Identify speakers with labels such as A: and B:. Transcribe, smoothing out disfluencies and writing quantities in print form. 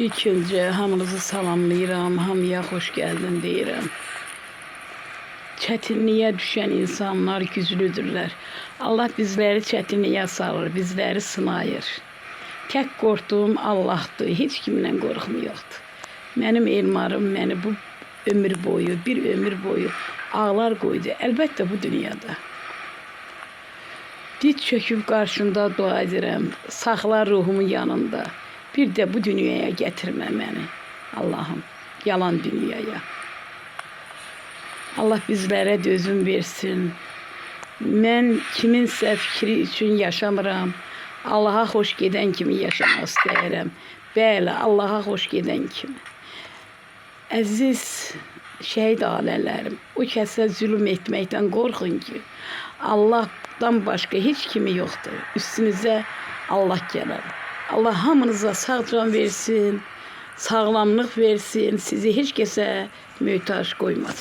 A: İlk önce hamınızı salamlayıram, hamıya hoş geldin deyirəm. Çətinliyə düşən insanlar güclüdürlər. Allah bizləri çətinliyə salır, bizləri sınayır. Tək qorxduğum Allah'dır, heç kimdən qorxum yoxdur. Mənim Elmarım məni bu ömür boyu, bir ömür boyu ağlar qoydu. Əlbəttə bu dünyada. Diz çöküb qarşında dua edirəm, saxla ruhumun yanında. Bir də bu dünyaya gətirmə məni, Allah'ım, yalan dünyaya. Allah bizlərə dözüm versin. Mən kiminsə fikri üçün yaşamıram. Allah'a xoş gedən kimi yaşamaq istəyirəm. Bəli, Allah'a xoş gedən kimi. Əziz şəhid ailələrim, o kəsə zülm etməkdən qorxun ki, Allah'dan başqa heç kimi yoxdur. Üstünüzə Allah gələr. Allah hamınıza sağ can versin, sağlamlıq versin, sizi heç kəsə möhtaç qoymasın.